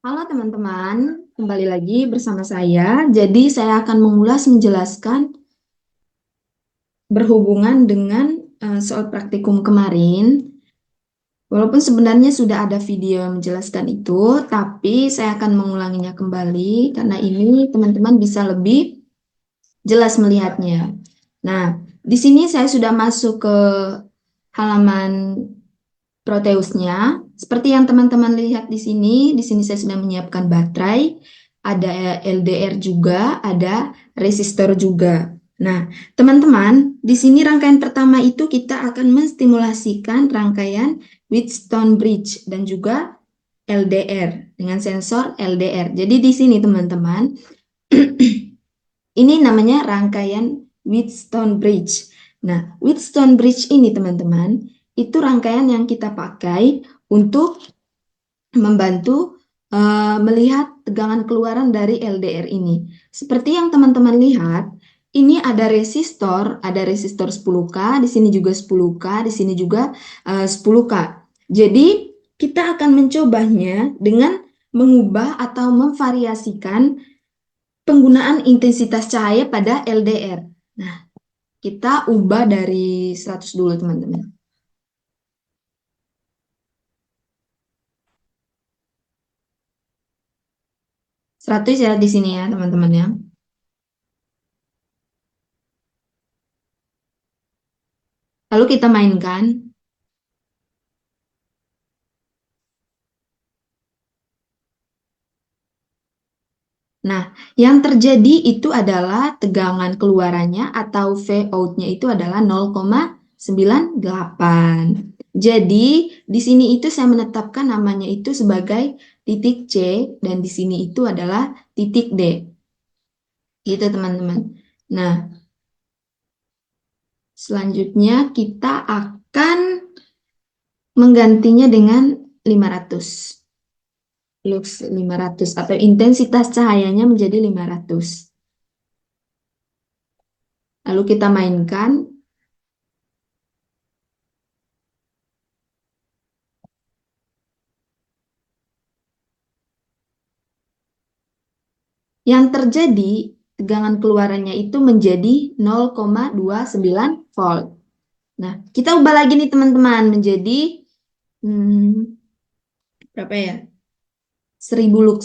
Halo teman-teman, kembali lagi bersama saya. Jadi saya akan menjelaskan berhubungan dengan soal praktikum kemarin. Walaupun sebenarnya sudah ada video yang menjelaskan itu, tapi saya akan mengulanginya kembali karena ini teman-teman bisa lebih jelas melihatnya. Nah, di sini saya sudah masuk ke halaman Proteusnya. Seperti yang teman-teman lihat di sini saya sudah menyiapkan baterai, ada LDR juga, ada resistor juga. Nah, teman-teman, di sini rangkaian pertama itu kita akan menstimulasikan rangkaian Wheatstone Bridge dan juga LDR dengan sensor LDR. Jadi di sini teman-teman, ini namanya rangkaian Wheatstone Bridge. Nah, Wheatstone Bridge ini teman-teman, itu rangkaian yang kita pakai untuk membantu melihat tegangan keluaran dari LDR ini. Seperti yang teman-teman lihat, ini ada resistor 10K, di sini juga 10K, di sini juga 10K. Jadi, kita akan mencobanya dengan mengubah atau memvariasikan penggunaan intensitas cahaya pada LDR. Nah, kita ubah dari 100 dulu, teman-teman. 100 ya di sini ya, teman-teman ya. Lalu kita mainkan. Nah, yang terjadi itu adalah tegangan keluarannya atau V out-nya itu adalah 0,98. Jadi, di sini itu saya menetapkan namanya itu sebagai titik C dan di sini itu adalah titik D. Gitu, teman-teman. Nah, selanjutnya kita akan menggantinya dengan 500. Lux 500 atau intensitas cahayanya menjadi 500. Lalu kita mainkan. Yang terjadi, tegangan keluarannya itu menjadi 0,29 volt. Nah, kita ubah lagi nih teman-teman menjadi berapa ya? 1000 lux.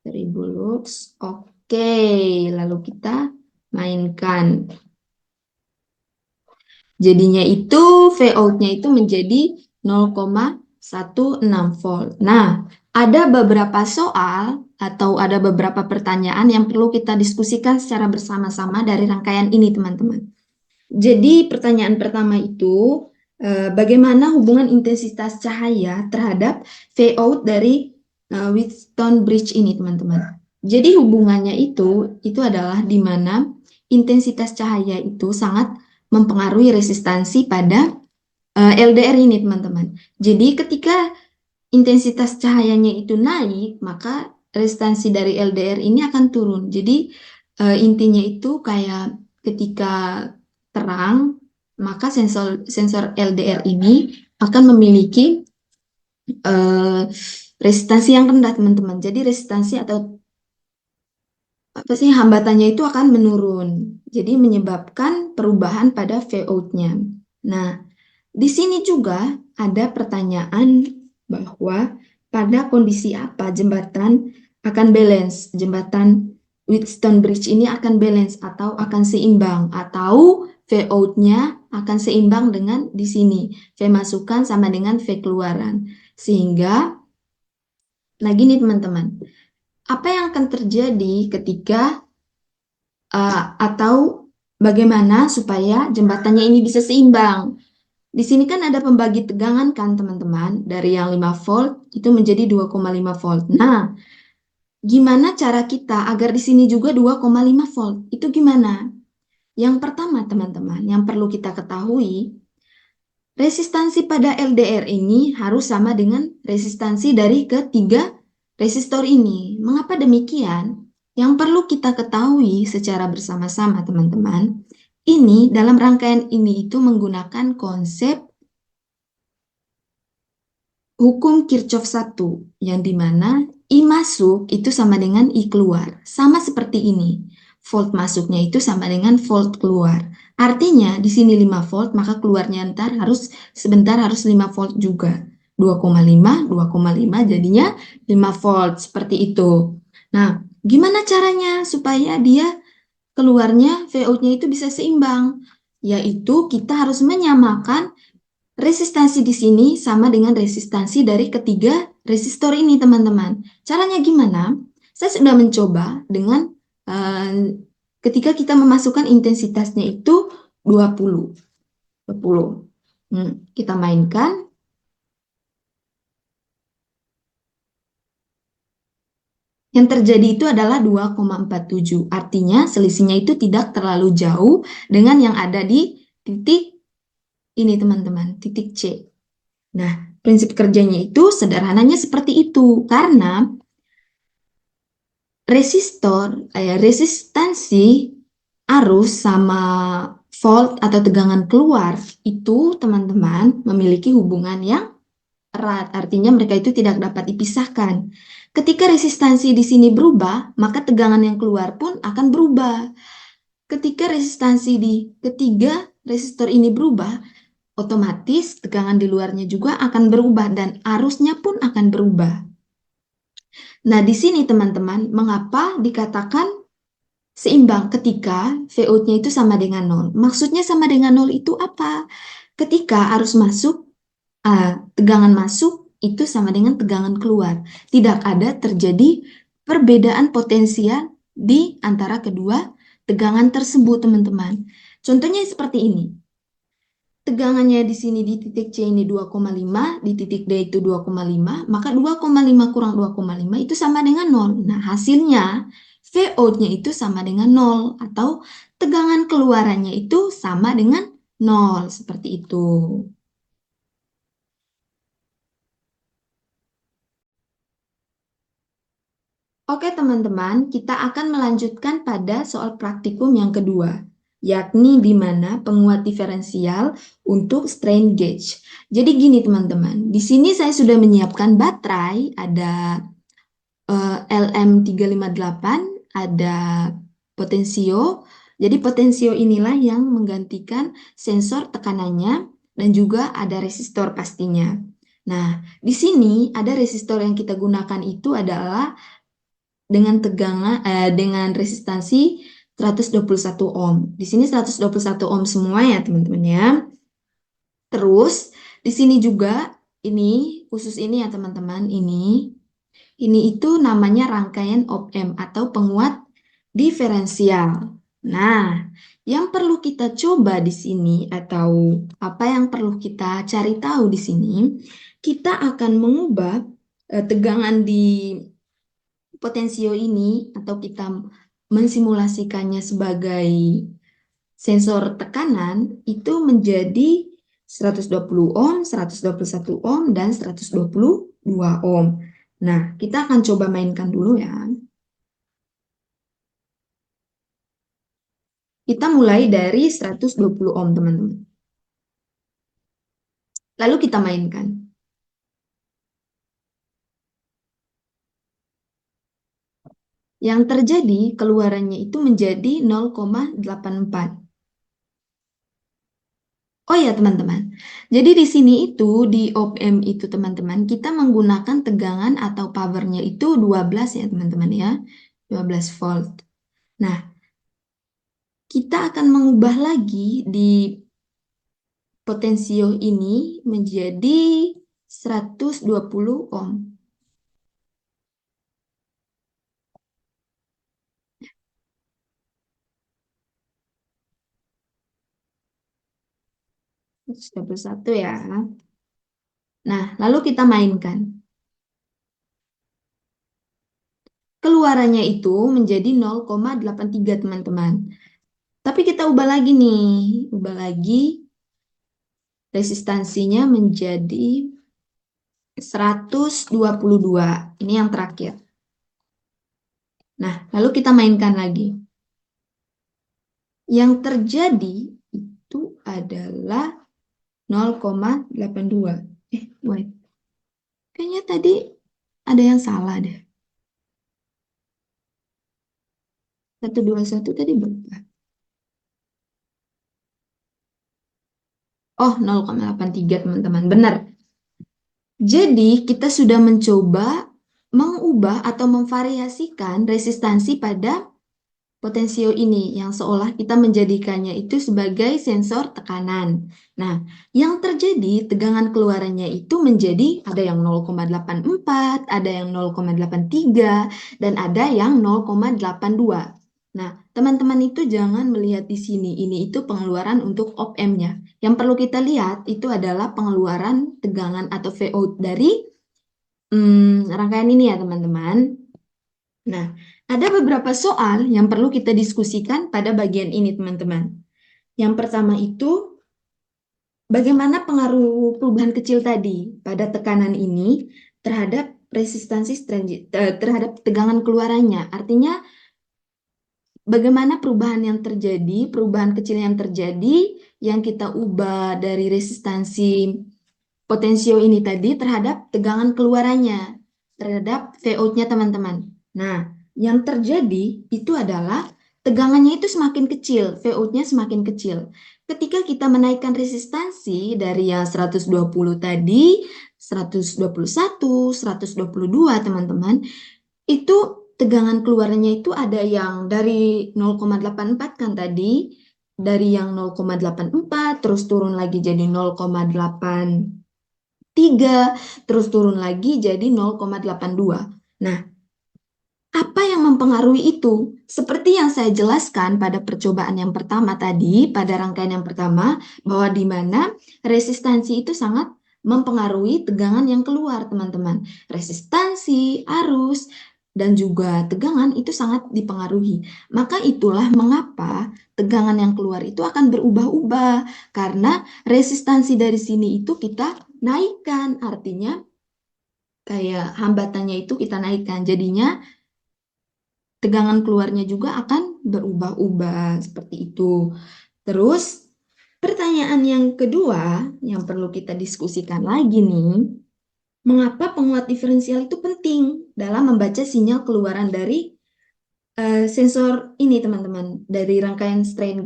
1000 lux. Oke, lalu kita mainkan. Jadinya itu V out-nya itu menjadi 0,16 volt. Nah, ada beberapa soal atau ada beberapa pertanyaan yang perlu kita diskusikan secara bersama-sama dari rangkaian ini, teman-teman. Jadi, pertanyaan pertama itu, bagaimana hubungan intensitas cahaya terhadap V out dari Wheatstone Bridge ini, teman-teman. Jadi, hubungannya itu adalah di mana intensitas cahaya itu sangat mempengaruhi resistansi pada LDR ini, teman-teman. Jadi, ketika intensitas cahayanya itu naik, maka resistansi dari LDR ini akan turun. Jadi, intinya itu kayak ketika terang, maka sensor LDR ini akan memiliki resistansi yang rendah, teman-teman. Jadi, resistansi atau apa sih hambatannya itu akan menurun. Jadi, menyebabkan perubahan pada V out-nya. Nah, di sini juga ada pertanyaan bahwa pada kondisi apa jembatan akan balance, jembatan Wheatstone Bridge ini akan balance atau akan seimbang, atau V out-nya akan seimbang dengan di sini, V masukan sama dengan V keluaran. Sehingga, lagi nih teman-teman, apa yang akan terjadi ketika atau bagaimana supaya jembatannya ini bisa seimbang? Di sini kan ada pembagi tegangan kan teman-teman, dari yang 5 volt itu menjadi 2,5 volt. Nah, gimana cara kita agar di sini juga 2,5 volt? Itu gimana? Yang pertama teman-teman, yang perlu kita ketahui, resistansi pada LDR ini harus sama dengan resistansi dari ketiga resistor ini. Mengapa demikian? Yang perlu kita ketahui secara bersama-sama teman-teman, ini dalam rangkaian ini itu menggunakan konsep hukum Kirchhoff 1, yang dimana I masuk itu sama dengan I keluar. Sama seperti ini. Volt masuknya itu sama dengan volt keluar. Artinya di sini 5 volt, maka keluarnya sebentar harus 5 volt juga. 2,5 jadinya 5 volt, seperti itu. Nah, gimana caranya supaya dia keluarnya VO-nya itu bisa seimbang? Yaitu kita harus menyamakan resistansi di sini sama dengan resistansi dari ketiga resistor ini, teman-teman. Caranya gimana? Saya sudah mencoba dengan ketika kita memasukkan intensitasnya itu 20. 20. Kita mainkan. Yang terjadi itu adalah 2,47. Artinya selisihnya itu tidak terlalu jauh dengan yang ada di titik ini, teman-teman, titik C. Nah, prinsip kerjanya itu sederhananya seperti itu. Karena resistansi arus sama volt atau tegangan keluar itu, teman-teman, memiliki hubungan yang erat. Artinya mereka itu tidak dapat dipisahkan. Ketika resistansi di sini berubah, maka tegangan yang keluar pun akan berubah. Ketika resistansi di ketiga resistor ini berubah, otomatis tegangan di luarnya juga akan berubah dan arusnya pun akan berubah. Nah, di sini teman-teman, mengapa dikatakan seimbang ketika VO-nya itu sama dengan 0? Maksudnya sama dengan 0 itu apa? Ketika arus masuk, tegangan masuk itu sama dengan tegangan keluar. Tidak ada terjadi perbedaan potensial di antara kedua tegangan tersebut, teman-teman. Contohnya seperti ini. Tegangannya di sini di titik C ini 2,5, di titik D itu 2,5, maka 2,5 kurang 2,5 itu sama dengan 0. Nah, hasilnya VO-nya itu sama dengan 0 atau tegangan keluarannya itu sama dengan 0, seperti itu. Oke teman-teman, kita akan melanjutkan pada soal praktikum yang kedua, yakni di mana penguat diferensial untuk strain gauge. Jadi gini teman-teman, di sini saya sudah menyiapkan baterai, ada LM358, ada potensio. Jadi potensio inilah yang menggantikan sensor tekanannya dan juga ada resistor pastinya. Nah, di sini ada resistor yang kita gunakan itu adalah dengan resistansi 121 ohm. Di sini 121 ohm semua ya, teman-teman ya. Terus di sini juga ini khusus ini ya, teman-teman, ini itu namanya rangkaian op-amp atau penguat diferensial. Nah, yang perlu kita coba di sini atau apa yang perlu kita cari tahu di sini, kita akan mengubah tegangan di potensio ini atau kita mensimulasikannya sebagai sensor tekanan itu menjadi 120 ohm, 121 ohm, dan 122 ohm. Nah, kita akan coba mainkan dulu ya. Kita mulai dari 120 ohm, teman-teman. Lalu kita mainkan. Yang terjadi keluarannya itu menjadi 0,84. Oh ya teman-teman, jadi di sini itu di op-amp itu teman-teman kita menggunakan tegangan atau powernya itu 12 ya teman-teman ya, 12 volt. Nah, kita akan mengubah lagi di potensio ini menjadi 120 ohm. Satu ya. Nah, lalu kita mainkan. Keluarannya itu menjadi 0,83 teman-teman. Tapi kita ubah lagi nih, ubah lagi resistansinya menjadi 122. Ini yang terakhir. Nah, lalu kita mainkan lagi. Yang terjadi itu adalah 0,82. Wait. Kayaknya tadi ada yang salah deh. 121 tadi berapa? Oh, 0,83 teman-teman. Benar. Jadi, kita sudah mencoba mengubah atau memvariasikan resistansi pada potensio ini yang seolah kita menjadikannya itu sebagai sensor tekanan. Nah, yang terjadi tegangan keluarannya itu menjadi ada yang 0,84, ada yang 0,83, dan ada yang 0,82. Nah, teman-teman itu jangan melihat di sini, ini itu pengeluaran untuk op-amp-nya. Yang perlu kita lihat itu adalah pengeluaran tegangan atau Vout dari rangkaian ini ya teman-teman. Nah, ada beberapa soal yang perlu kita diskusikan pada bagian ini, teman-teman. Yang pertama itu, bagaimana pengaruh perubahan kecil tadi pada tekanan ini terhadap terhadap tegangan keluarannya. Artinya, bagaimana perubahan yang terjadi, perubahan kecil yang terjadi, yang kita ubah dari resistansi potensio ini tadi terhadap tegangan keluarannya, terhadap Vout-nya teman-teman. Nah, yang terjadi itu adalah tegangannya itu semakin kecil, Vout-nya semakin kecil. Ketika kita menaikkan resistansi dari yang 120 tadi, 121, 122 teman-teman, itu tegangan keluarnya itu ada yang dari 0,84 kan tadi, dari yang 0,84 terus turun lagi jadi 0,83, terus turun lagi jadi 0,82. Nah, apa yang mempengaruhi itu? Seperti yang saya jelaskan pada percobaan yang pertama tadi, pada rangkaian yang pertama, bahwa di mana resistansi itu sangat mempengaruhi tegangan yang keluar, teman-teman. Resistansi, arus, dan juga tegangan itu sangat dipengaruhi. Maka itulah mengapa tegangan yang keluar itu akan berubah-ubah, karena resistansi dari sini itu kita naikkan, artinya kayak hambatannya itu kita naikkan. Jadinya tegangan keluarnya juga akan berubah-ubah seperti itu. Terus, pertanyaan yang kedua yang perlu kita diskusikan lagi nih, mengapa penguat diferensial itu penting dalam membaca sinyal keluaran dari sensor ini, teman-teman, dari rangkaian strain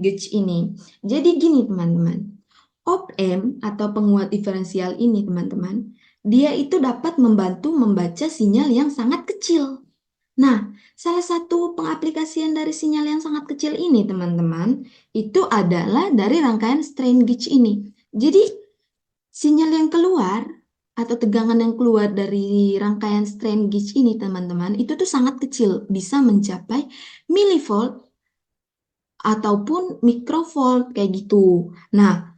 gauge ini. Jadi gini, teman-teman. Op-amp atau penguat diferensial ini, teman-teman, dia itu dapat membantu membaca sinyal yang sangat kecil. Nah, salah satu pengaplikasian dari sinyal yang sangat kecil ini, teman-teman, itu adalah dari rangkaian strain gauge ini. Jadi, sinyal yang keluar atau tegangan yang keluar dari rangkaian strain gauge ini, teman-teman, itu tuh sangat kecil, bisa mencapai milivolt ataupun mikrovolt kayak gitu. Nah,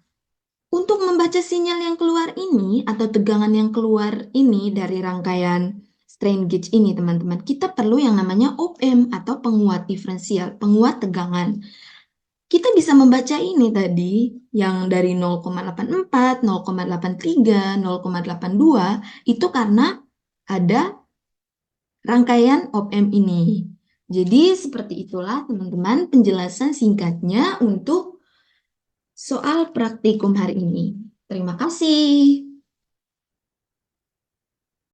untuk membaca sinyal yang keluar ini atau tegangan yang keluar ini dari rangkaian strain gauge ini, teman-teman, kita perlu yang namanya op-amp atau penguat diferensial, penguat tegangan. Kita bisa membaca ini tadi yang dari 0,84, 0,83, 0,82 itu karena ada rangkaian op-amp ini. Jadi seperti itulah teman-teman penjelasan singkatnya untuk soal praktikum hari ini. Terima kasih.